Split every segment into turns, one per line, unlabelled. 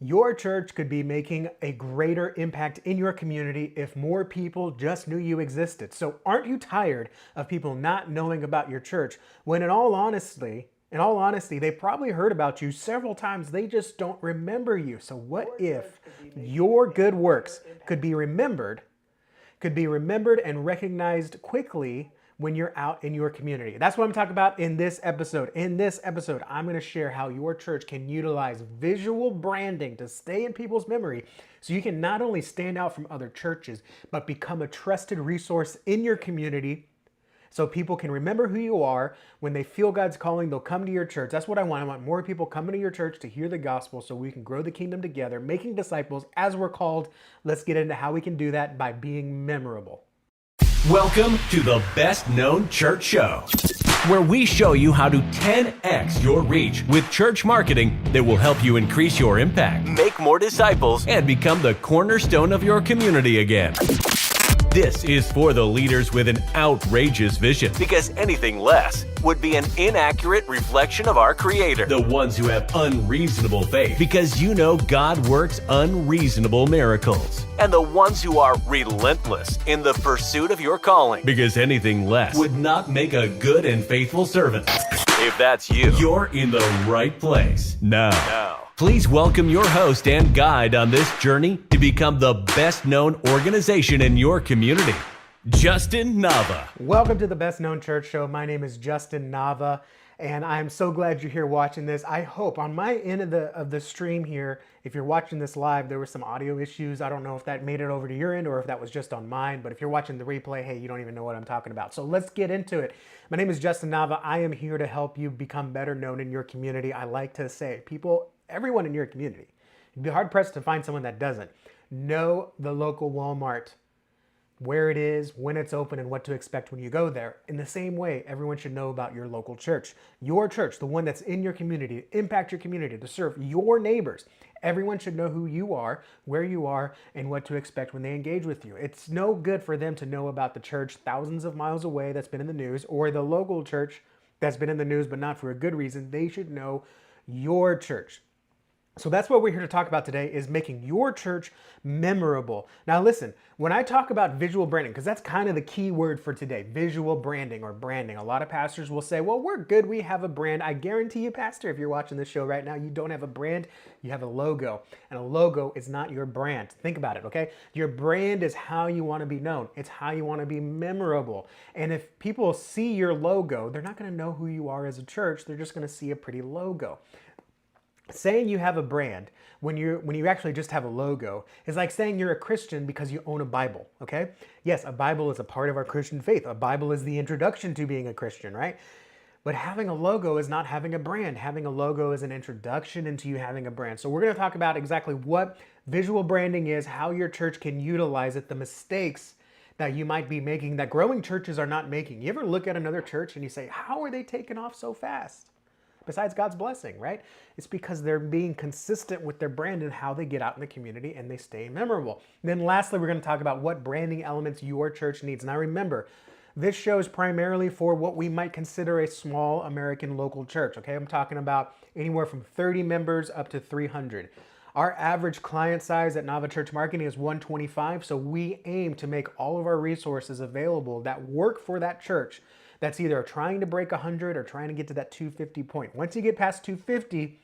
Your church could be making a greater impact in your community if more people just knew you existed. So aren't you tired of people not knowing about your church when in all honesty, they probably heard about you several times. They just don't remember you. So what if your good works could be remembered and recognized quickly when you're out in your community? That's what I'm talking about in this episode. In this episode, I'm going to share how your church can utilize visual branding to stay in people's memory so you can not only stand out from other churches, but become a trusted resource in your community so people can remember who you are. When they feel God's calling, they'll come to your church. That's what I want. I want more people coming to your church to hear the gospel so we can grow the kingdom together, making disciples as we're called. Let's get into how we can do that by being memorable.
Welcome to the Best Known Church Show, where we show you how to 10x your reach with church marketing that will help you increase your impact, make more disciples, and become the cornerstone of your community again. This is for the leaders with an outrageous vision, because anything less would be an inaccurate reflection of our Creator. The ones who have unreasonable faith, because you know God works unreasonable miracles. And the ones who are relentless in the pursuit of your calling, because anything less would not make a good and faithful servant. If that's you, you're in the right place. Now, please welcome your host and guide on this journey to become the best known organization in your community, Justin Nava.
Welcome to the Best Known Church Show. My name is Justin Nava, and I'm so glad you're here watching this. I hope on my end of the stream here, if you're watching this live, there were some audio issues. I don't know if that made it over to your end or if that was just on mine, but if you're watching the replay, hey, you don't even know what I'm talking about. So let's get into it. My name is Justin Nava. I am here to help you become better known in your community. I like to say, everyone in your community, you'd be hard-pressed to find someone that doesn't know the local Walmart, where it is, when it's open, and what to expect when you go there. In the same way, everyone should know about your local church. Your church, the one that's in your community, to impact your community, to serve your neighbors. Everyone should know who you are, where you are, and what to expect when they engage with you. It's no good for them to know about the church thousands of miles away that's been in the news, or the local church that's been in the news but not for a good reason. They should know your church. So that's what we're here to talk about today, is making your church memorable. Now listen, when I talk about visual branding, because that's kind of the key word for today, visual branding or branding. A lot of pastors will say, well, we're good, we have a brand. I guarantee you, pastor, if you're watching this show right now, you don't have a brand, you have a logo. And a logo is not your brand. Think about it, okay? Your brand is how you want to be known. It's how you want to be memorable. And if people see your logo, they're not going to know who you are as a church. They're just going to see a pretty logo. Saying you have a brand when you actually just have a logo is like saying you're a Christian because you own a Bible, okay? Yes, a Bible is a part of our Christian faith. A Bible is the introduction to being a Christian, right? But having a logo is not having a brand. Having a logo is an introduction into you having a brand. So we're going to talk about exactly what visual branding is, how your church can utilize it, the mistakes that you might be making that growing churches are not making. You ever look at another church and you say, how are they taking off so fast? Besides God's blessing, right? It's because they're being consistent with their brand and how they get out in the community and they stay memorable. And then lastly, we're going to talk about what branding elements your church needs. Now remember, this show is primarily for what we might consider a small American local church, okay? I'm talking about anywhere from 30 members up to 300. Our average client size at Nava Church Marketing is 125, so we aim to make all of our resources available that work for that church that's either trying to break 100 or trying to get to that 250 point. Once you get past 250,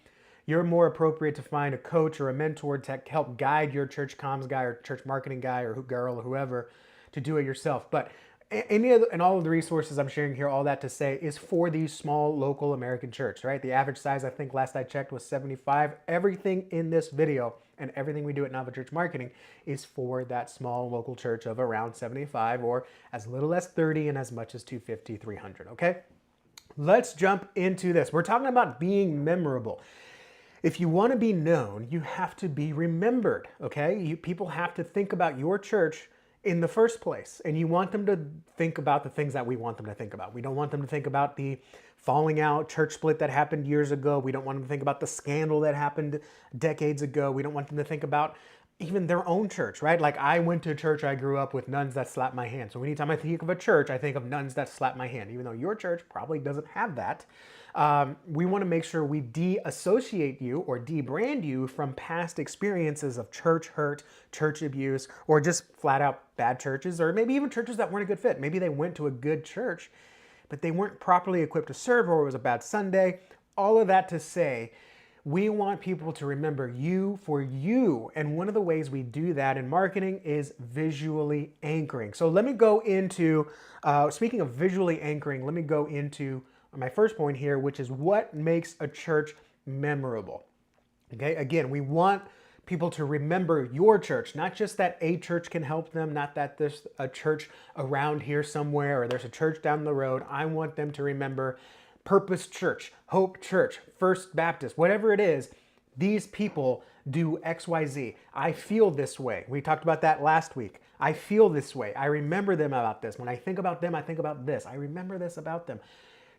you're more appropriate to find a coach or a mentor to help guide your church comms guy or church marketing guy or girl or whoever to do it yourself. But and all of the resources I'm sharing here, all that to say, is for these small local American church, right? The average size, I think last I checked, was 75. Everything in this video and everything we do at Nava Church Marketing is for that small local church of around 75 or as little as 30 and as much as 250, 300, okay? Let's jump into this. We're talking about being memorable. If you want to be known, you have to be remembered, okay? People have to think about your church in the first place, and you want them to think about the things that we want them to think about. We don't want them to think about the falling out church split that happened years ago. We don't want them to think about the scandal that happened decades ago. We don't want them to think about even their own church, right? Like I went to a church I grew up with nuns that slapped my hand. So anytime I think of a church, I think of nuns that slap my hand, even though your church probably doesn't have that. We want to make sure we de-associate you or de-brand you from past experiences of church hurt, church abuse, or just flat out bad churches, or maybe even churches that weren't a good fit. Maybe they went to a good church, but they weren't properly equipped to serve, or it was a bad Sunday. All of that to say, we want people to remember you for you. And one of the ways we do that in marketing is visually anchoring. So let me go into, speaking of visually anchoring, let me go into my first point here, which is what makes a church memorable. Okay, again, we want people to remember your church, not just that a church can help them, not that there's a church around here somewhere or there's a church down the road. I want them to remember Purpose Church, Hope Church, First Baptist, whatever it is. These people do XYZ. I feel this way. We talked about that last week. I feel this way. I remember them about this. When I think about them, I think about this. I remember this about them.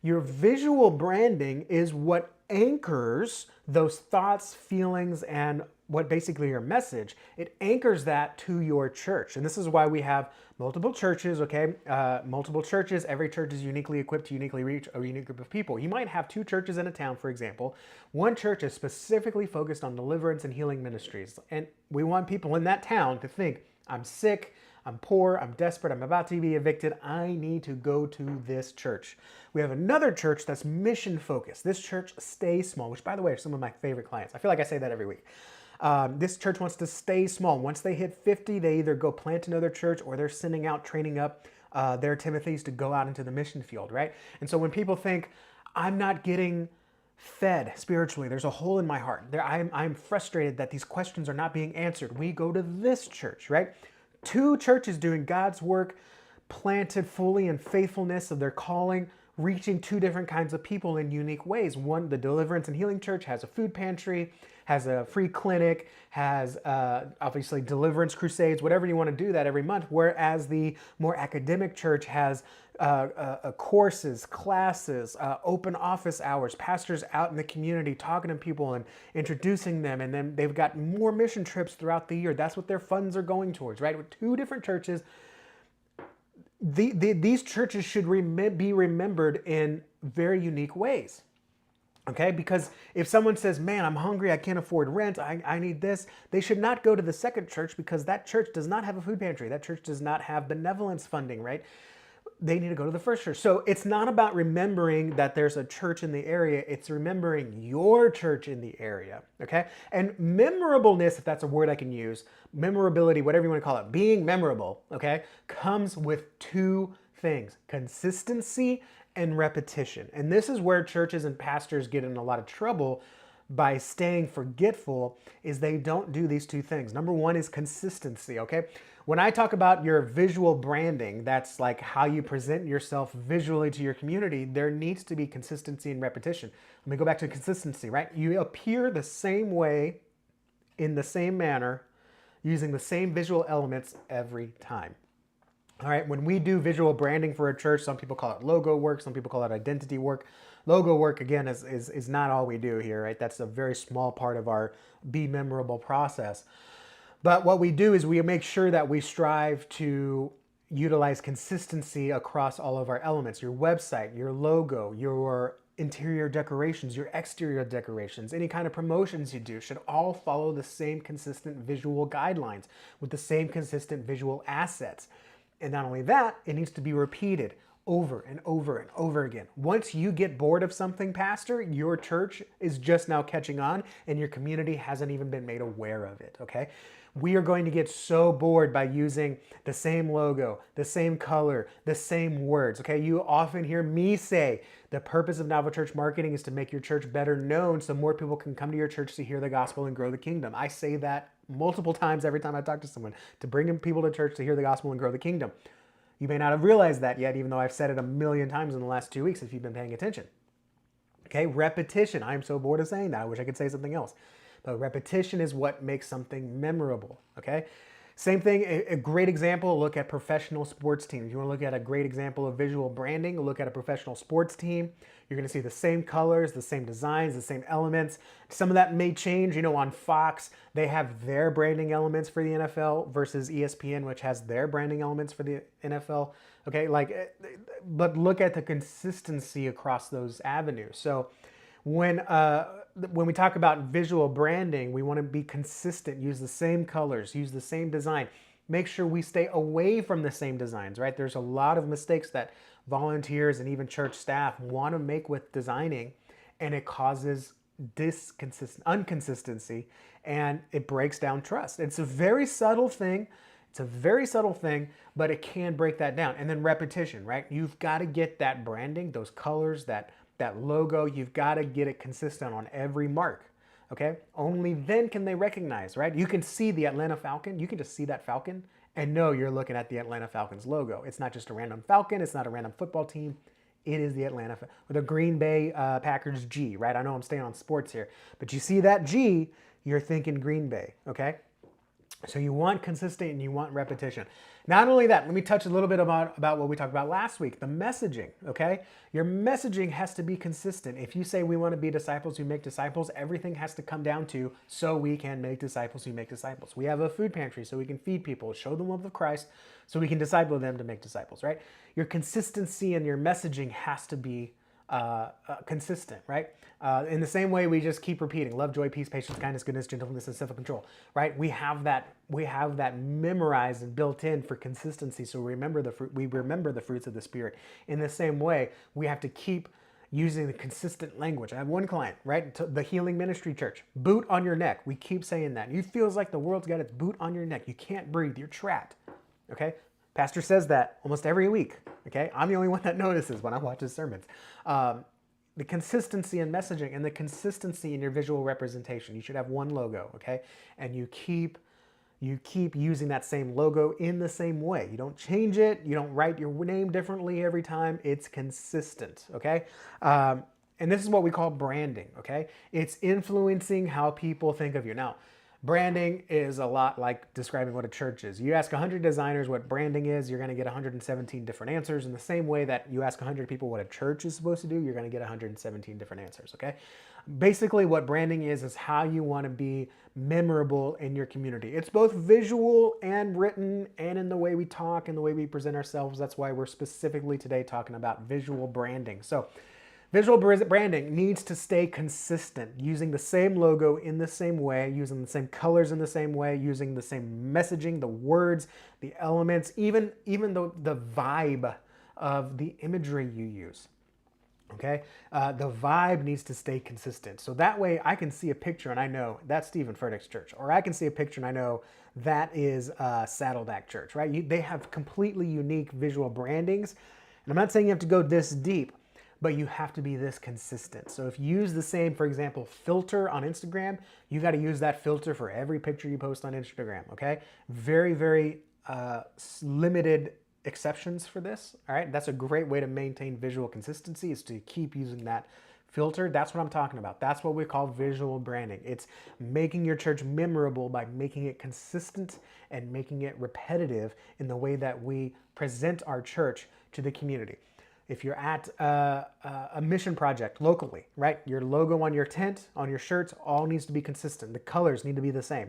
Your visual branding is what anchors those thoughts, feelings, and what basically your message. It anchors that to your church. And this is why we have multiple churches, okay? Multiple churches. Every church is uniquely equipped to uniquely reach a unique group of people. You might have two churches in a town, for example. One church is specifically focused on deliverance and healing ministries. And we want people in that town to think, I'm sick, I'm poor, I'm desperate, I'm about to be evicted, I need to go to this church. We have another church that's mission focused. This church, Stay Small, which by the way are some of my favorite clients. I feel like I say that every week. This church wants to stay small. Once they hit 50, they either go plant another church or they're sending out, training up their Timothys to go out into the mission field, right? And so when people think, I'm not getting fed spiritually, there's a hole in my heart, I'm frustrated that these questions are not being answered, we go to this church, right? Two churches doing God's work, planted fully in faithfulness of their calling, reaching two different kinds of people in unique ways. One, the Deliverance and Healing Church, has a food pantry, has a free clinic, has obviously deliverance crusades, whatever you want to do that every month. Whereas the more academic church has courses, classes, open office hours, pastors out in the community talking to people and introducing them. And then they've got more mission trips throughout the year. That's what their funds are going towards, right? With two different churches, these churches should be remembered in very unique ways. Okay, because if someone says, man, I'm hungry, I can't afford rent, I need this, they should not go to the second church because that church does not have a food pantry. That church does not have benevolence funding, right? They need to go to the first church. So it's not about remembering that there's a church in the area. It's remembering your church in the area, okay? And memorableness, if that's a word I can use, memorability, whatever you want to call it, being memorable, okay, comes with two things: consistency and repetition. And this is where churches and pastors get in a lot of trouble by staying forgetful, is they don't do these two things. Number one is consistency, okay? When I talk about your visual branding, that's like how you present yourself visually to your community, there needs to be consistency and repetition. Let me go back to consistency, right? You appear the same way, in the same manner, using the same visual elements every time. All right, when we do visual branding for a church, some people call it logo work, some people call it identity work. Logo work, again, is not all we do here, right? That's a very small part of our Be Memorable process. But what we do is we make sure that we strive to utilize consistency across all of our elements: your website, your logo, your interior decorations, your exterior decorations, any kind of promotions you do should all follow the same consistent visual guidelines with the same consistent visual assets. And not only that, it needs to be repeated over and over and over again. Once you get bored of something, pastor, your church is just now catching on and your community hasn't even been made aware of it, okay? We are going to get so bored by using the same logo, the same color, the same words, okay? You often hear me say the purpose of Nava Church marketing is to make your church better known so more people can come to your church to hear the gospel and grow the kingdom. I say that multiple times every time I talk to someone, to bring in people to church to hear the gospel and grow the kingdom. You may not have realized that yet, even though I've said it a million times in the last 2 weeks if you've been paying attention. Okay, repetition. I'm so bored of saying that. I wish I could say something else. But repetition is what makes something memorable, okay? Same thing, a great example, look at professional sports teams. You want to look at a great example of visual branding, look at a professional sports team. You're going to see the same colors, the same designs, the same elements. Some of that may change. You know, on Fox, they have their branding elements for the NFL versus ESPN, which has their branding elements for the NFL. Okay, like, but look at the consistency across those avenues. So when we talk about visual branding, we want to be consistent, use the same colors, use the same design. Make sure we stay away from the same designs, right? There's a lot of mistakes that volunteers and even church staff want to make with designing, and it causes inconsistency, and it breaks down trust. It's a very subtle thing. It's a very subtle thing, but it can break that down. And then repetition, right? You've got to get that branding, those colors, that logo, you've got to get it consistent on every mark. Okay, only then can they recognize, right? You can see the Atlanta Falcon. You can just see that Falcon and know you're looking at the Atlanta Falcons logo. It's not just a random Falcon. It's not a random football team. It is the Atlanta, the Green Bay Packers G, right? I know I'm staying on sports here, but you see that G, you're thinking Green Bay, okay? So you want consistent and you want repetition. Not only that, let me touch a little bit about what we talked about last week, the messaging, okay? Your messaging has to be consistent. If you say we want to be disciples who make disciples, everything has to come down to so we can make disciples who make disciples. We have a food pantry so we can feed people, show them love of Christ, so we can disciple them to make disciples, right? Your consistency and your messaging has to be consistent, right? In the same way, we just keep repeating love, joy, peace, patience, kindness, goodness, gentleness, and self-control, right? We have that memorized and built in for consistency. So we remember the fruits of the Spirit. In the same way, we have to keep using the consistent language. I have one client, right? The Healing Ministry Church, boot on your neck. We keep saying that. It feels like the world's got its boot on your neck. You can't breathe. You're trapped. Okay? Pastor says that almost every week. Okay? I'm the only one that notices when I watch his sermons. The consistency in messaging and the consistency in your visual representation. You should have one logo, okay? And you keep using that same logo in the same way. You don't change it. You don't write your name differently every time. It's consistent, okay? And this is what we call branding, okay? It's influencing how people think of you. Now, branding is a lot like describing what a church is. You ask 100 designers what branding is, you're going to get 117 different answers. In the same way that you ask 100 people what a church is supposed to do, you're going to get 117 different answers, okay? Basically, what branding is how you want to be memorable in your community. It's both visual and written, and in the way we talk and the way we present ourselves. That's why we're specifically today talking about visual branding. So, visual branding needs to stay consistent, using the same logo in the same way, using the same colors in the same way, using the same messaging, the words, the elements, even the vibe of the imagery you use. Okay? The vibe needs to stay consistent. So that way I can see a picture and I know that's Stephen Furtick's church. Or I can see a picture and I know that is Saddleback Church, right? They have completely unique visual brandings. And I'm not saying you have to go this deep, but you have to be this consistent. So if you use the same, for example, filter on Instagram, you got to use that filter for every picture you post on Instagram, okay? Very, very limited exceptions for this, all right? That's a great way to maintain visual consistency, is to keep using that filter. That's what I'm talking about. That's what we call visual branding. It's making your church memorable by making it consistent and making it repetitive in the way that we present our church to the community. If you're at a mission project locally, right? Your logo on your tent, on your shirts, all needs to be consistent. The colors need to be the same.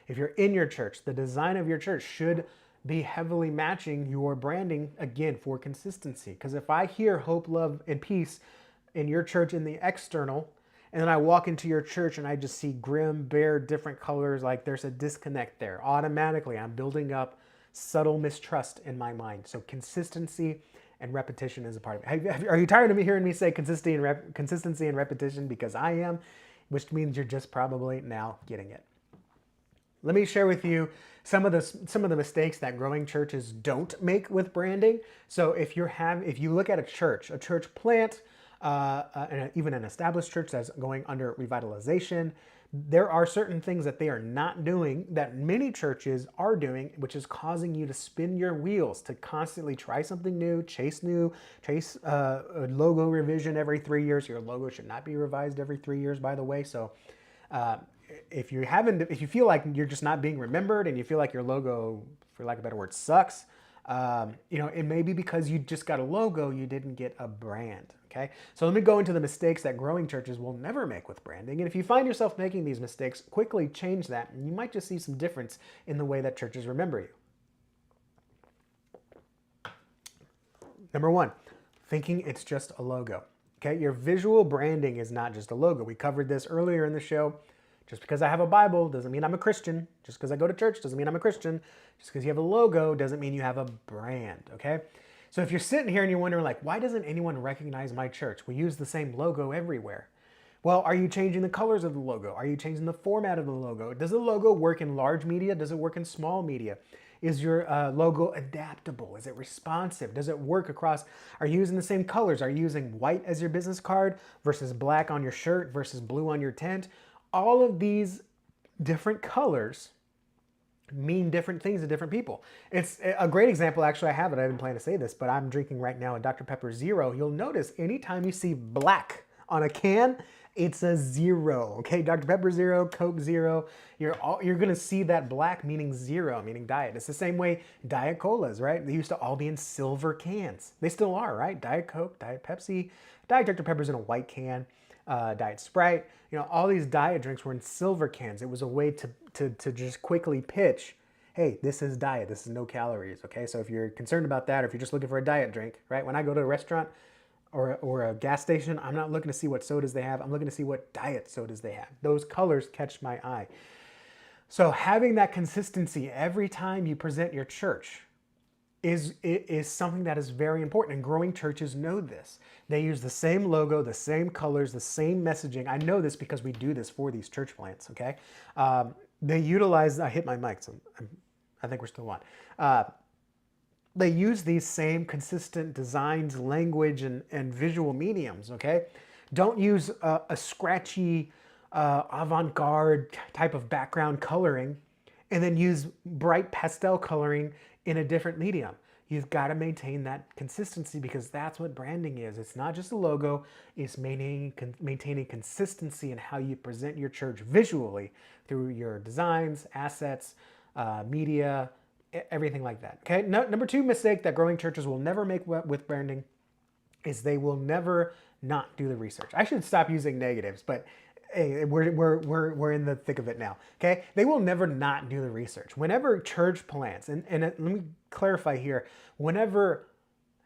If you're in your church, the design of your church should be heavily matching your branding, again, for consistency. Because if I hear hope, love, and peace in your church in the external, and then I walk into your church and I just see grim, bare, different colors, like there's a disconnect there. Automatically, I'm building up subtle mistrust in my mind. So consistency and repetition is a part of it. Are you tired of me hearing me say consistency and repetition? Because I am, which means you're just probably now getting it. Let me share with you some of the mistakes that growing churches don't make with branding. So if you look at a church plant, and even an established church that's going under revitalization, there are certain things that they are not doing that many churches are doing, which is causing you to spin your wheels, to constantly try something new, chase a logo revision every 3 years. Your logo should not be revised every 3 years, by the way. So if you feel like you're just not being remembered and you feel like your logo, for lack of a better word, sucks, It may be because you just got a logo, you didn't get a brand. Okay, so let me go into the mistakes that growing churches will never make with branding. And if you find yourself making these mistakes, quickly change that, and you might just see some difference in the way that churches remember you. Number one, thinking it's just a logo. Okay, your visual branding is not just a logo. We covered this earlier in the show. Just because I have a Bible doesn't mean I'm a Christian. Just because I go to church doesn't mean I'm a Christian. Just because you have a logo doesn't mean you have a brand, okay? So if you're sitting here and you're wondering, like, why doesn't anyone recognize my church? We use the same logo everywhere. Well, are you changing the colors of the logo? Are you changing the format of the logo? Does the logo work in large media? Does it work in small media? Is your logo adaptable? Is it responsive? Does it work across? Are you using the same colors? Are you using white as your business card versus black on your shirt versus blue on your tent? All of these different colors mean different things to different people. It's a great example. Actually, I have it. I didn't plan to say this, but I'm drinking right now a Dr. Pepper Zero. You'll notice anytime you see black on a can, it's a zero. Okay, Dr. Pepper Zero, Coke Zero. You're gonna see that black meaning zero, meaning diet. It's the same way Diet Colas, right? They used to all be in silver cans. They still are, right? Diet Coke, Diet Pepsi, Diet Dr. Pepper's in a white can. Diet Sprite, all these diet drinks were in silver cans. It was a way to just quickly pitch, hey, this is diet, this is no calories, okay? So if you're concerned about that, or if you're just looking for a diet drink, right? When I go to a restaurant or a gas station, I'm not looking to see what sodas they have, I'm looking to see what diet sodas they have. Those colors catch my eye. So having that consistency every time you present your church is something that is very important, and growing churches know this. They use the same logo, the same colors, the same messaging. I know this because we do this for these church plants, okay? They utilize, I hit my mic, so I think we're still on. They use these same consistent designs, language, and visual mediums, okay? Don't use a scratchy, avant-garde type of background coloring and then use bright pastel coloring in a different medium. You've got to maintain that consistency, because that's what branding is. It's not just a logo, it's maintaining consistency in how you present your church visually through your designs, assets, media, everything like that. Okay, number two mistake that growing churches will never make with branding is they will never not do the research. I should stop using negatives, but hey, we're in the thick of it now, okay? They will never not do the research. Whenever church plants, and let me clarify here, whenever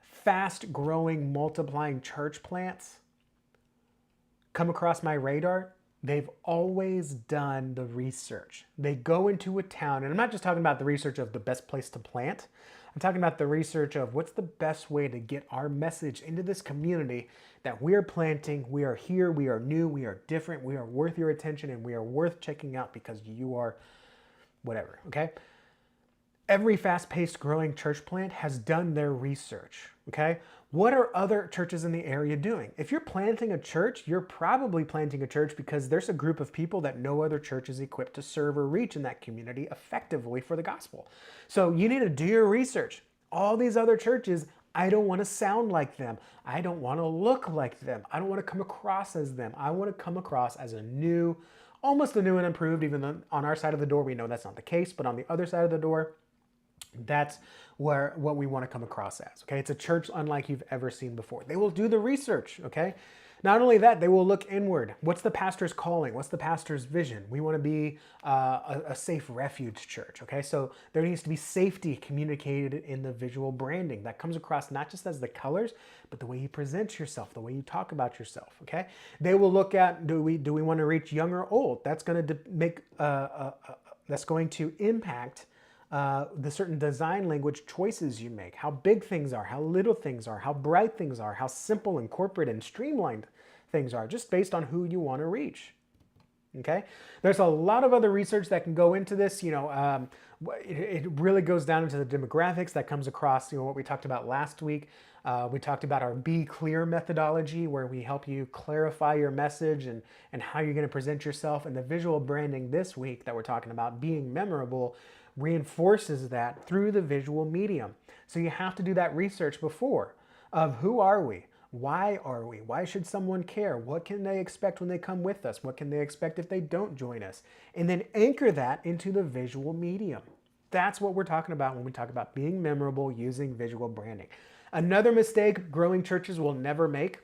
fast-growing, multiplying church plants come across my radar, they've always done the research. They go into a town, and I'm not just talking about the research of the best place to plant. I'm talking about the research of what's the best way to get our message into this community that we're planting. We are here, we are new, we are different, we are worth your attention, and we are worth checking out because you are whatever, okay? Every fast-paced growing church plant has done their research, okay? What are other churches in the area doing? If you're planting a church, you're probably planting a church because there's a group of people that no other church is equipped to serve or reach in that community effectively for the gospel. So you need to do your research. All these other churches, I don't want to sound like them. I don't want to look like them. I don't want to come across as them. I want to come across as a new, almost a new and improved, even though on our side of the door we know that's not the case, but on the other side of the door, that's what we want to come across as, okay? It's a church unlike you've ever seen before. They will do the research, okay? Not only that, they will look inward. What's the pastor's calling? What's the pastor's vision? We want to be a safe refuge church, okay? So there needs to be safety communicated in the visual branding. That comes across not just as the colors, but the way you present yourself, the way you talk about yourself, okay? They will look at, do we want to reach young or old? That's going to that's going to impact the certain design language choices you make, how big things are, how little things are, how bright things are, how simple and corporate and streamlined things are, just based on who you want to reach. Okay, there's a lot of other research that can go into this. It really goes down into the demographics that comes across. What we talked about last week. We talked about our Be Clear methodology, where we help you clarify your message and how you're going to present yourself. And the visual branding this week that we're talking about, being memorable, reinforces that through the visual medium. So you have to do that research before of who are we? Why are we? Why should someone care? What can they expect when they come with us? What can they expect if they don't join us? And then anchor that into the visual medium. That's what we're talking about when we talk about being memorable using visual branding. Another mistake growing churches will never make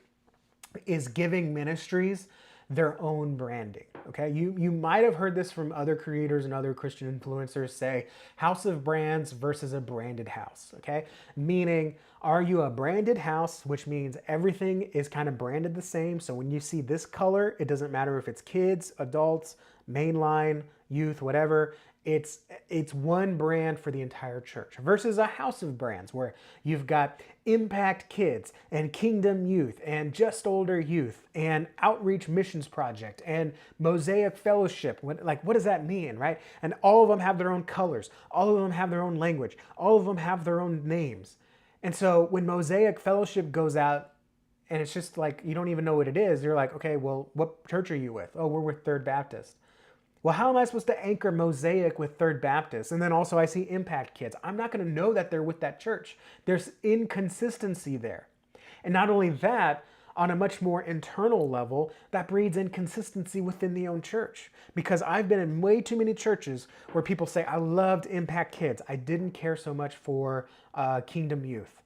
is giving ministries their own branding. Okay, you might have heard this from other creators and other Christian influencers say house of brands versus a branded house. Okay, meaning, are you a branded house, which means everything is kind of branded the same, so when you see this color, it doesn't matter if it's kids, adults, mainline, youth, whatever, it's one brand for the entire church, versus a house of brands where you've got Impact Kids and Kingdom Youth and Just Older Youth and Outreach Missions Project and Mosaic Fellowship. What does that mean, right? And all of them have their own colors. All of them have their own language. All of them have their own names. And so when Mosaic Fellowship goes out and it's just like, you don't even know what it is, you're like, okay, well, what church are you with? Oh, we're with Third Baptist. Well, how am I supposed to anchor Mosaic with Third Baptist? And then also I see Impact Kids. I'm not going to know that they're with that church. There's inconsistency there. And not only that, on a much more internal level, that breeds inconsistency within the own church. Because I've been in way too many churches where people say, I loved Impact Kids. I didn't care so much for Kingdom Youth,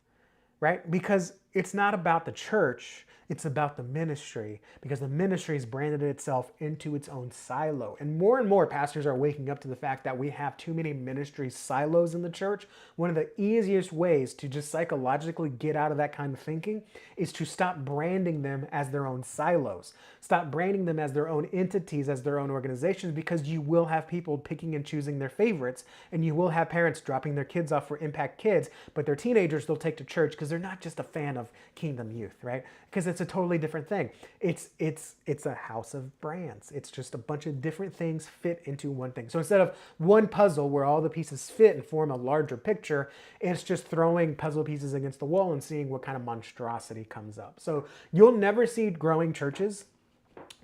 right? Because it's not about the church. It's about the ministry, because the ministry has branded itself into its own silo. And more pastors are waking up to the fact that we have too many ministry silos in the church. One of the easiest ways to just psychologically get out of that kind of thinking is to stop branding them as their own silos. Stop branding them as their own entities, as their own organizations, because you will have people picking and choosing their favorites, and you will have parents dropping their kids off for Impact Kids, but their teenagers they'll take to church because they're not just a fan of Kingdom Youth, right? Because it's a totally different thing. It's a house of brands. It's just a bunch of different things fit into one thing. So instead of one puzzle where all the pieces fit and form a larger picture, it's just throwing puzzle pieces against the wall and seeing what kind of monstrosity comes up. So you'll never see growing churches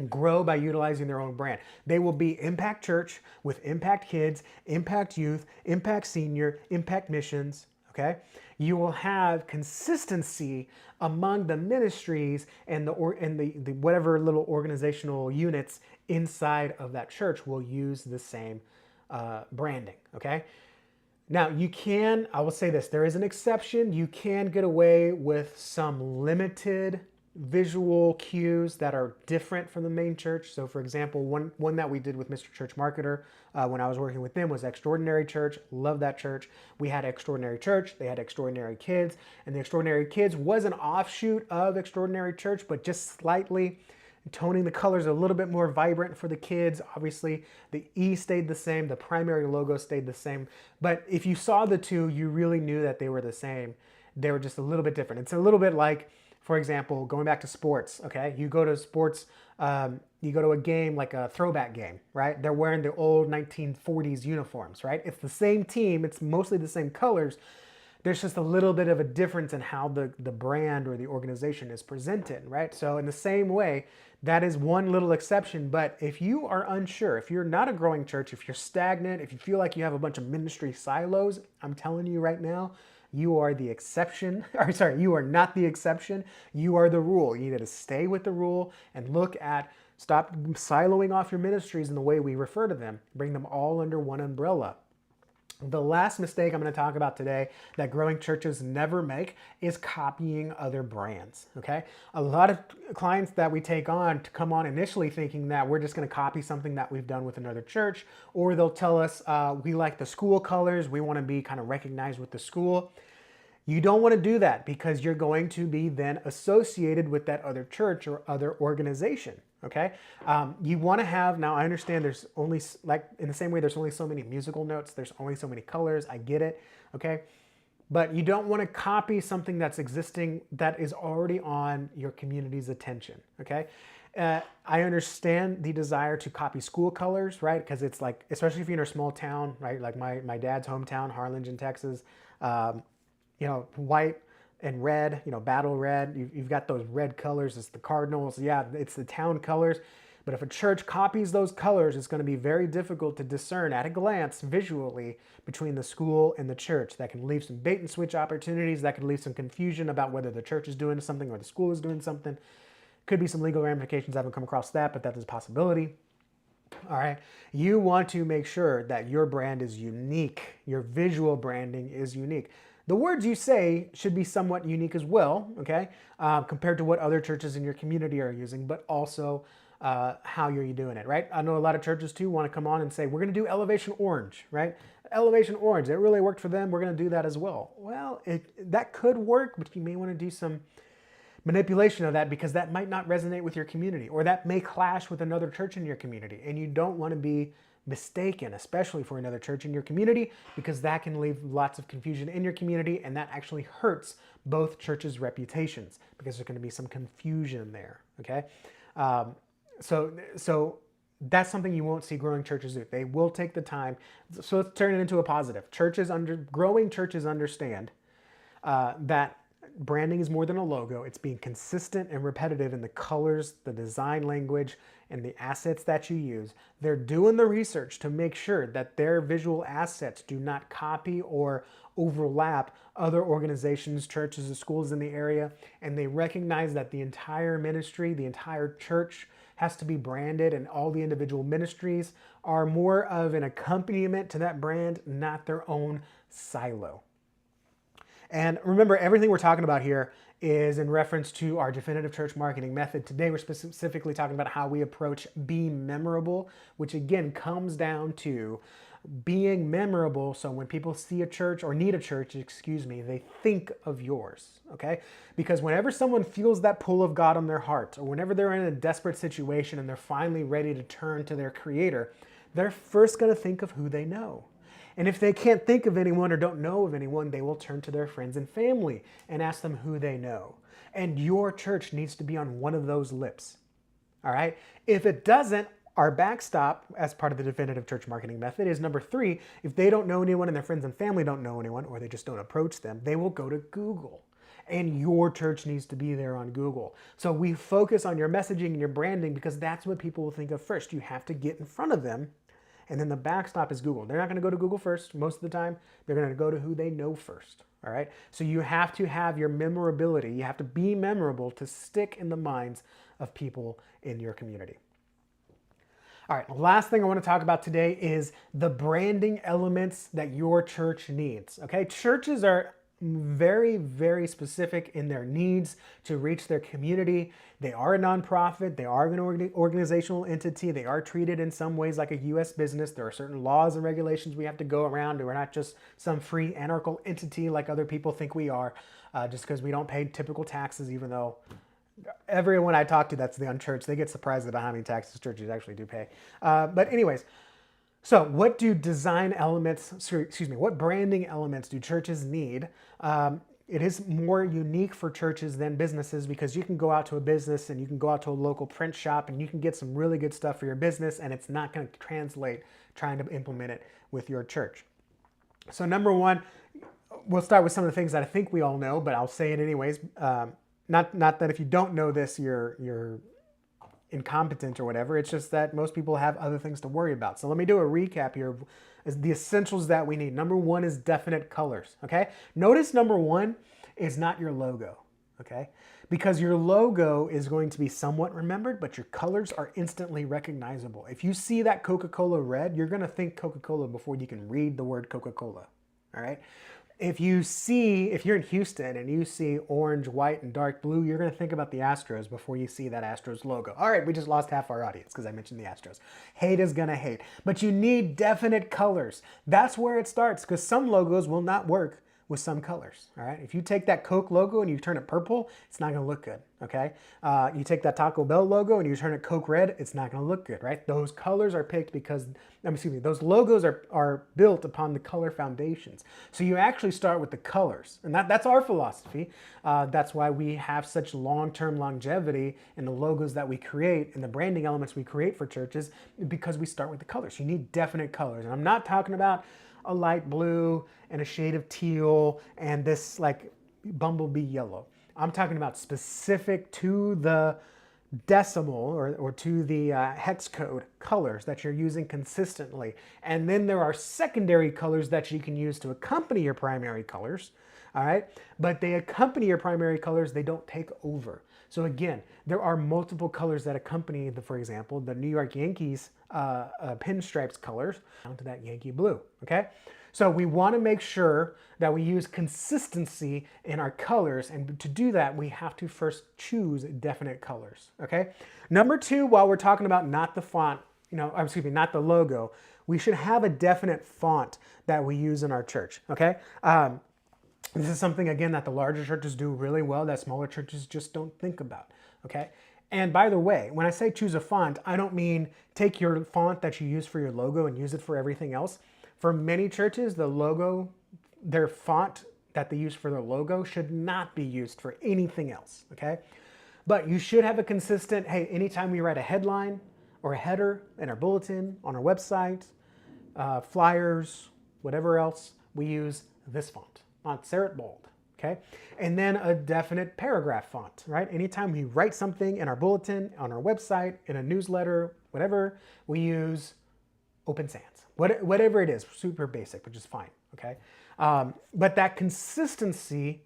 grow by utilizing their own brand. They will be Impact Church with Impact Kids, Impact Youth, Impact Senior, Impact Missions. Okay, you will have consistency among the ministries and the whatever little organizational units inside of that church will use the same branding. Okay, now I will say this, there is an exception. You can get away with some limited visual cues that are different from the main church. So for example, one that we did with Mr. Church Marketer when I was working with them was Extraordinary Church. Love that church. We had Extraordinary Church, they had Extraordinary Kids, and the Extraordinary Kids was an offshoot of Extraordinary Church, but just slightly toning the colors a little bit more vibrant for the kids. Obviously, the E stayed the same, the primary logo stayed the same, but if you saw the two, you really knew that they were the same. They were just a little bit different. It's a little bit like, for example, going back to sports, okay? You go to sports, you go to a game like a throwback game, right? They're wearing the old 1940s uniforms, right? It's the same team, it's mostly the same colors. There's just a little bit of a difference in how the brand or the organization is presented, right? So in the same way, that is one little exception, but if you are unsure, if you're not a growing church, if you're stagnant, if you feel like you have a bunch of ministry silos, I'm telling you right now, you are the exception, or sorry, you are not the exception, you are the rule. You need to stay with the rule and stop siloing off your ministries in the way we refer to them. Bring them all under one umbrella. The last mistake I'm going to talk about today that growing churches never make is copying other brands, okay? A lot of clients that we take on to come on initially thinking that we're just going to copy something that we've done with another church, or they'll tell us we like the school colors, we want to be kind of recognized with the school. You don't want to do that because you're going to be then associated with that other church or other organization, okay? You want to have, now I understand there's only, like in the same way there's only so many musical notes, there's only so many colors, I get it, okay? But you don't want to copy something that's existing that is already on your community's attention, okay? I understand the desire to copy school colors, right? Because it's like, especially if you're in a small town, right? Like my dad's hometown, Harlingen, Texas, you know, white and red, you know, battle red. You've got those red colors. It's the Cardinals. Yeah, it's the town colors. But if a church copies those colors, it's going to be very difficult to discern at a glance visually between the school and the church. That can leave some bait and switch opportunities. That could leave some confusion about whether the church is doing something or the school is doing something. Could be some legal ramifications. I haven't come across that, but that is a possibility. All right. You want to make sure that your brand is unique. Your visual branding is unique. The words you say should be somewhat unique as well, okay, compared to what other churches in your community are using, but also how you're doing it, right? I know a lot of churches too want to come on and say, we're going to do Elevation Orange, right? Elevation Orange, it really worked for them. We're going to do that as well. Well, that could work, but you may want to do some manipulation of that because that might not resonate with your community, or that may clash with another church in your community, and you don't want to be mistaken, especially for another church in your community, because that can leave lots of confusion in your community, and that actually hurts both churches' reputations because there's going to be some confusion there. Okay, so that's something you won't see growing churches do. They will take the time. So let's turn it into a positive. Growing churches understand that branding is more than a logo. It's being consistent and repetitive in the colors, the design language, and the assets that you use. They're doing the research to make sure that their visual assets do not copy or overlap other organizations, churches, or schools in the area. And they recognize that the entire ministry, the entire church has to be branded, and all the individual ministries are more of an accompaniment to that brand, not their own silo. And remember, everything we're talking about here is in reference to our definitive church marketing method. Today, we're specifically talking about how we approach being memorable, which again comes down to being memorable. So when people see a church or need a church, excuse me, they think of yours, okay? Because whenever someone feels that pull of God on their heart, or whenever they're in a desperate situation and they're finally ready to turn to their Creator, they're first going to think of who they know. And if they can't think of anyone or don't know of anyone, they will turn to their friends and family and ask them who they know. And your church needs to be on one of those lips. All right? If it doesn't, our backstop as part of the definitive church marketing method is number 3. If they don't know anyone and their friends and family don't know anyone, or they just don't approach them, they will go to Google. And your church needs to be there on Google. So we focus on your messaging and your branding because that's what people will think of first. You have to get in front of them. And then the backstop is Google. They're not going to go to Google first most of the time. They're going to go to who they know first. All right. So you have to have your memorability. You have to be memorable to stick in the minds of people in your community. All right. The last thing I want to talk about today is the branding elements that your church needs. Okay. Churches are very, very specific in their needs to reach their community. They are a nonprofit. They are an organizational entity. They are treated in some ways like a U.S. business. There are certain laws and regulations we have to go around. We're not just some free anarchical entity like other people think we are, just because we don't pay typical taxes, even though everyone I talk to that's the unchurched, they get surprised at how many taxes churches actually do pay. But anyways, so what do what branding elements do churches need? It is more unique for churches than businesses because you can go out to a business and you can go out to a local print shop and you can get some really good stuff for your business, and it's not going to translate trying to implement it with your church. So number 1, we'll start with some of the things that I think we all know, but I'll say it anyways. Not that if you don't know this, you're incompetent or whatever. It's just that most people have other things to worry about. So let me do a recap here of the essentials that we need. Number 1 is definite colors, okay? Notice number 1 is not your logo, okay? Because your logo is going to be somewhat remembered, but your colors are instantly recognizable. If you see that Coca-Cola red, you're going to think Coca-Cola before you can read the word Coca-Cola, all right? If you're in Houston and you see orange, white, and dark blue, you're going to think about the Astros before you see that Astros logo. All right, we just lost half our audience because I mentioned the Astros. Hate is going to hate. But you need definite colors. That's where it starts, because some logos will not work with some colors, all right? If you take that Coke logo and you turn it purple, it's not gonna look good, okay? You take that Taco Bell logo and you turn it Coke red, it's not gonna look good, right? Those colors are picked because, those logos are built upon the color foundations. So you actually start with the colors, and that's our philosophy. That's why we have such long-term longevity in the logos that we create and the branding elements we create for churches, because we start with the colors. You need definite colors, and I'm not talking about a light blue and a shade of teal and this like bumblebee yellow. I'm talking about specific to the decimal or to the hex code colors that you're using consistently. And then there are secondary colors that you can use to accompany your primary colors. All right, but they accompany your primary colors, they don't take over. again, there are multiple colors that accompany for example, the New York Yankees pinstripes colors down to that Yankee blue, okay? So we want to make sure that we use consistency in our colors, and to do that, we have to first choose definite colors, okay? Number two, while we're talking about not the font, not the logo, we should have a definite font that we use in our church, okay? This is something, again, that the larger churches do really well that smaller churches just don't think about, okay? And by the way, when I say choose a font, I don't mean take your font that you use for your logo and use it for everything else. For many churches, their font that they use for their logo should not be used for anything else, okay? But you should have a consistent, hey, anytime we write a headline or a header in our bulletin, on our website, flyers, whatever else, we use this font, Montserrat Bold, okay? And then a definite paragraph font, right? Anytime we write something in our bulletin, on our website, in a newsletter, whatever, we use Open Sans. Whatever it is, super basic, which is fine, okay? But that consistency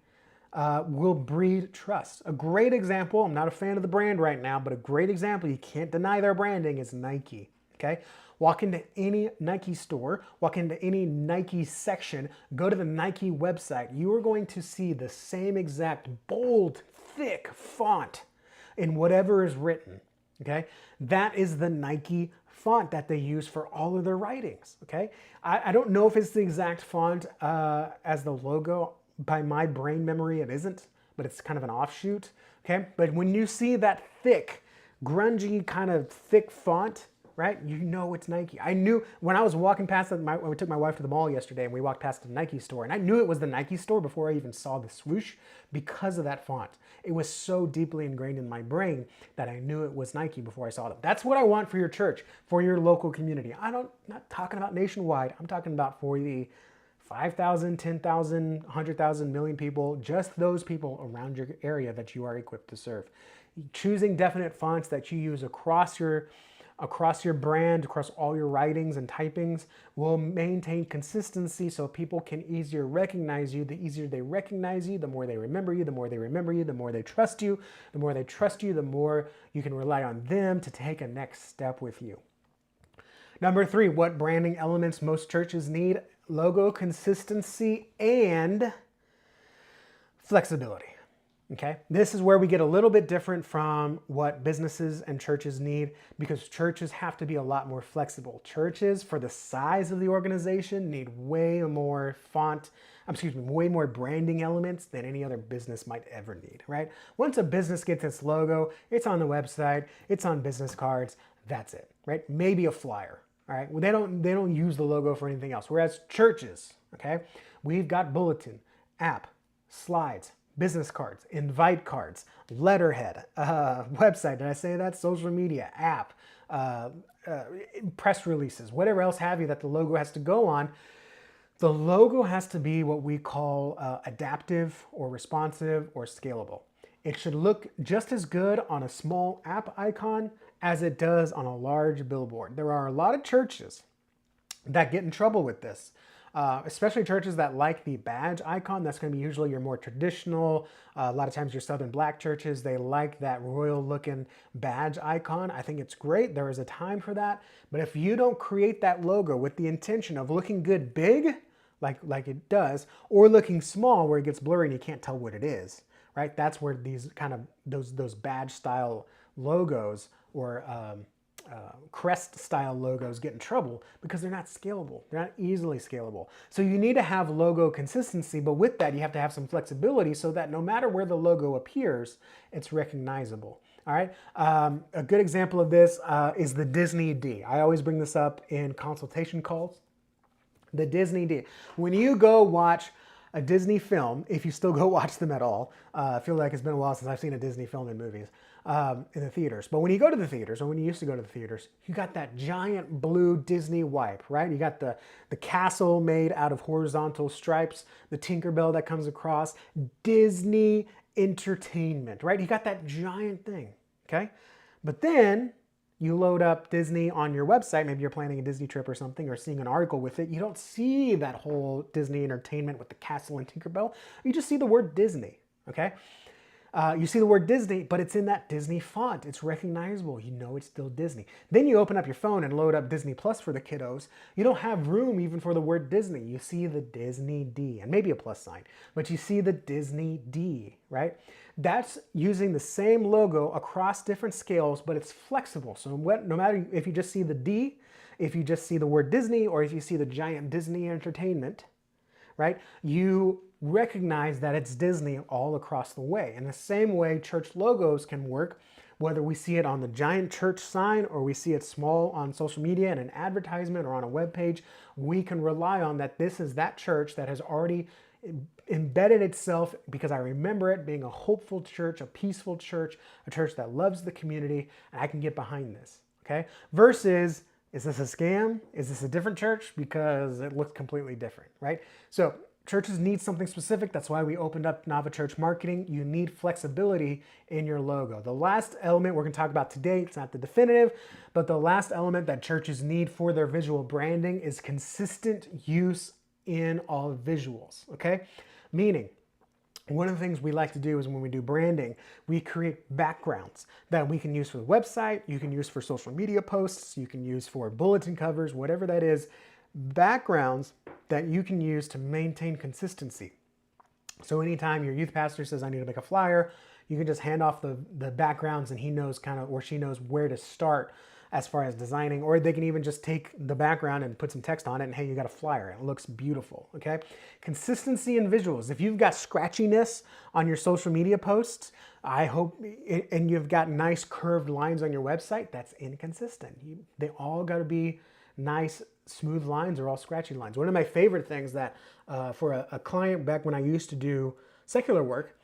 will breed trust. A great example, I'm not a fan of the brand right now, but a great example, you can't deny their branding, is Nike, okay? Walk into any Nike store, walk into any Nike section, go to the Nike website, you are going to see the same exact bold, thick font in whatever is written, okay? That is the Nike font that they use for all of their writings, okay? I don't know if it's the exact font as the logo. By my brain memory, it isn't, but it's kind of an offshoot, okay? But when you see that thick, grungy kind of thick font, right? You know it's Nike. I knew when I was walking past when we took my wife to the mall yesterday and we walked past the Nike store, and I knew it was the Nike store before I even saw the swoosh because of that font. It was so deeply ingrained in my brain that I knew it was Nike before I saw them. That's what I want for your church, for your local community. Not talking about nationwide. I'm talking about for the 5,000, 10,000, 100,000, million people, just those people around your area that you are equipped to serve. Choosing definite fonts that you use across your brand, across all your writings and typings will maintain consistency so people can easier recognize you. The easier they recognize you, the more they remember you, the more they remember you, the more they trust you. The more they trust you, the more you can rely on them to take a next step with you. Number three, what branding elements most churches need? Logo consistency and flexibility. Okay, this is where we get a little bit different from what businesses and churches need, because churches have to be a lot more flexible. Churches, for the size of the organization, need way more way more branding elements than any other business might ever need, right? Once a business gets its logo, it's on the website, it's on business cards, that's it, right? Maybe a flyer, all right? Well, they don't use the logo for anything else. Whereas churches, okay, we've got bulletin, app, slides, business cards, invite cards, letterhead, website, did I say that? Social media, app, press releases, whatever else have you that the logo has to go on. The logo has to be what we call adaptive or responsive or scalable. It should look just as good on a small app icon as it does on a large billboard. There are a lot of churches that get in trouble with this. Especially churches that like the badge icon. That's going to be usually your more traditional, a lot of times your Southern Black churches, they like that royal looking badge icon. I think it's great. There is a time for that. But if you don't create that logo with the intention of looking good big, like it does, or looking small where it gets blurry and you can't tell what it is, right? That's where these kind of, those badge style logos or crest style logos get in trouble because they're not scalable. They're not easily scalable. So you need to have logo consistency, but with that you have to have some flexibility so that no matter where the logo appears, it's recognizable. All right. A good example of this is the Disney D. I always bring this up in consultation calls. The Disney D. When you go watch a Disney film, if you still go watch them at all, I feel like it's been a while since I've seen a Disney film in movies, in the theaters. But when you go to the theaters, or when you used to go to the theaters, you got that giant blue Disney wipe, right? You got the castle made out of horizontal stripes, the Tinkerbell that comes across, Disney Entertainment, right? You got that giant thing, okay? But then you load up Disney on your website, maybe you're planning a Disney trip or something, or seeing an article with it, you don't see that whole Disney Entertainment with the castle and Tinkerbell, you just see the word Disney, okay? You see the word Disney, but it's in that Disney font. It's recognizable. You know it's still Disney. Then you open up your phone and load up Disney Plus for the kiddos. You don't have room even for the word Disney. You see the Disney D and maybe a plus sign, but you see the Disney D, right? That's using the same logo across different scales, but it's flexible. So no matter if you just see the D, if you just see the word Disney, or if you see the giant Disney Entertainment, right? You recognize that it's Disney all across the way. In the same way, church logos can work, whether we see it on the giant church sign or we see it small on social media in an advertisement or on a web page. We can rely on that this is that church that has already embedded itself, because I remember it being a hopeful church, a peaceful church, a church that loves the community, and I can get behind this, okay? Versus, is this a scam? Is this a different church? Because it looks completely different, right? So churches need something specific. That's why we opened up Nava Church Marketing. You need flexibility in your logo. The last element we're going to talk about today, it's not the definitive, but the last element that churches need for their visual branding is consistent use in all visuals, okay? Meaning, one of the things we like to do is when we do branding, we create backgrounds that we can use for the website, you can use for social media posts, you can use for bulletin covers, whatever that is, backgrounds that you can use to maintain consistency. So anytime your youth pastor says, I need to make a flyer, you can just hand off the backgrounds and he knows kind of, or she knows where to start as far as designing, or they can even just take the background and put some text on it and hey, you got a flyer. It looks beautiful, okay? Consistency in visuals. If you've got scratchiness on your social media posts, I hope, and you've got nice curved lines on your website, that's inconsistent. They all got to be nice, smooth lines or all scratchy lines. One of my favorite things that for a client back when I used to do secular work,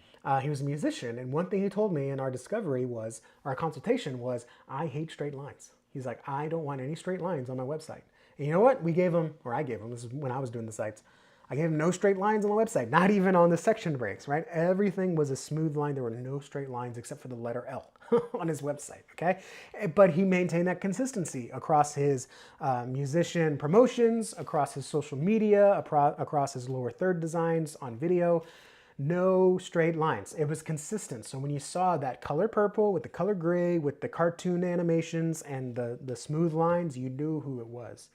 he was a musician, and one thing he told me in our discovery was, our consultation was, I hate straight lines. He's like, I don't want any straight lines on my website. And you know what? We gave him, or I gave him, this is when I was doing the sites, I gave him no straight lines on the website, not even on the section breaks, right? Everything was a smooth line. There were no straight lines except for the letter L on his website, okay? But he maintained that consistency across his musician promotions, across his social media, across his lower third designs on video. No straight lines. It was consistent. So when you saw that color purple with the color gray, with the cartoon animations and the smooth lines, you knew who it was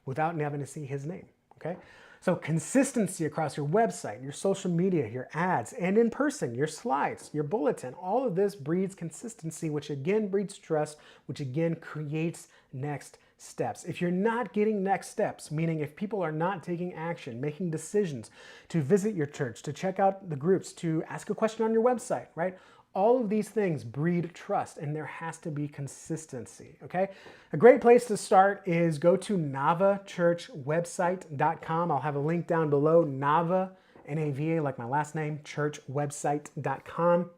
without having to see his name, okay? So consistency across your website, your social media, your ads, and in person, your slides, your bulletin, all of this breeds consistency, which again breeds trust, which again creates next steps. If you're not getting next steps, meaning if people are not taking action, making decisions to visit your church, to check out the groups, to ask a question on your website, right? All of these things breed trust, and there has to be consistency, okay? A great place to start is go to navachurchwebsite.com. I'll have a link down below, Nava, N-A-V-A, like my last name, churchwebsite.com.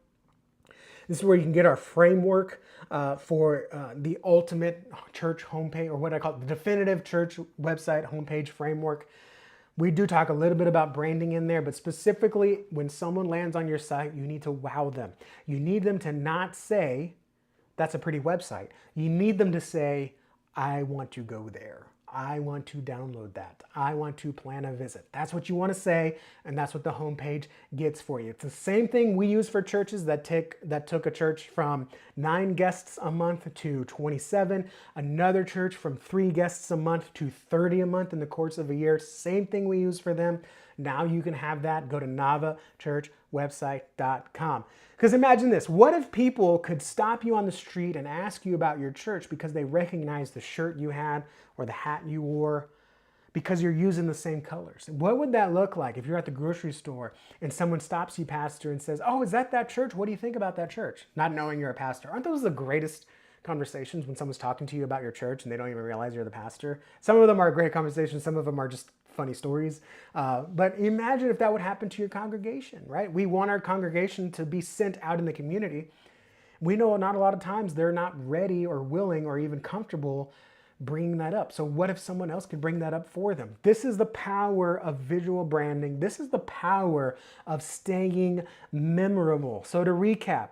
This is where you can get our framework for the ultimate church homepage, or what I call the definitive church website homepage framework. We do talk a little bit about branding in there, but specifically when someone lands on your site, you need to wow them. You need them to not say, that's a pretty website. You need them to say, I want to go there. I want to download that. I want to plan a visit. That's what you want to say, and that's what the homepage gets for you. It's the same thing we use for churches that took a church from 9 guests a month to 27, another church from 3 guests a month to 30 a month in the course of a year. Same thing we use for them. Now you can have that. Go to navachurchwebsite.com. Because imagine this, what if people could stop you on the street and ask you about your church because they recognize the shirt you had or the hat you wore because you're using the same colors? What would that look like if you're at the grocery store and someone stops you, pastor, and says, oh, is that church? What do you think about that church? Not knowing you're a pastor. Aren't those the greatest conversations when someone's talking to you about your church and they don't even realize you're the pastor? Some of them are great conversations. Some of them are just funny stories. But imagine if that would happen to your congregation, right? We want our congregation to be sent out in the community. We know not a lot of times they're not ready or willing or even comfortable bringing that up. So what if someone else could bring that up for them? This is the power of visual branding. This is the power of staying memorable. So to recap,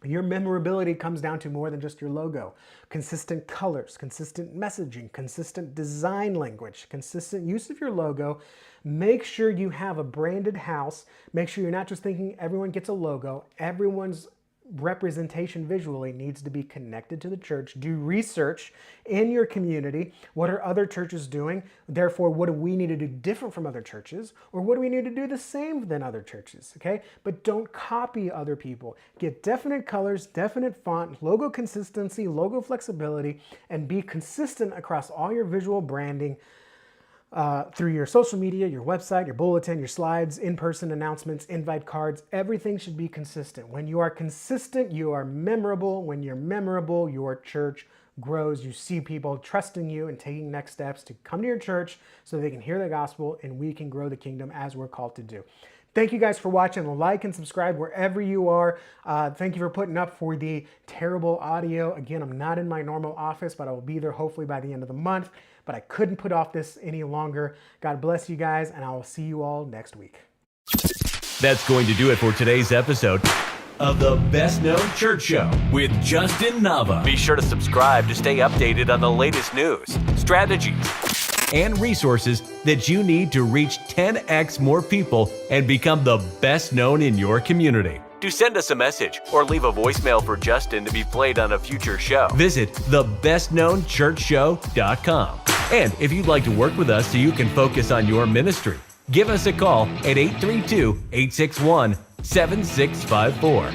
Your memorability comes down to more than just your logo. Consistent colors, consistent messaging, consistent design language, consistent use of your logo. Make sure you have a branded house. Make sure you're not just thinking everyone gets a logo. Everyone's representation visually needs to be connected to the church. Do research in your community. What are other churches doing? Therefore, what do we need to do different from other churches? Or what do we need to do the same than other churches? Okay? But don't copy other people. Get definite colors, definite font, logo consistency, logo flexibility, and be consistent across all your visual branding through your social media, your website, your bulletin, your slides, in-person announcements, invite cards. Everything should be consistent. When you are consistent, you are memorable. When you're memorable, your church grows. You see people trusting you and taking next steps to come to your church so they can hear the gospel and we can grow the kingdom as we're called to do. Thank you guys for watching. Like and subscribe wherever you are. Thank you for putting up for the terrible audio. Again, I'm not in my normal office, but I will be there hopefully by the end of the month. But I couldn't put off this any longer. God bless you guys, and I will see you all next week.
That's going to do it for today's episode of the Best Known Church Show with Justin Nava. Be sure to subscribe to stay updated on the latest news, strategies, and resources that you need to reach 10x more people and become the best known in your community. To send us a message or leave a voicemail for Justin to be played on a future show, visit thebestknownchurchshow.com. And if you'd like to work with us so you can focus on your ministry, give us a call at 832-861-7654.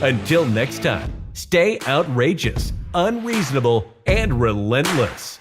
Until next time, stay outrageous, unreasonable, and relentless.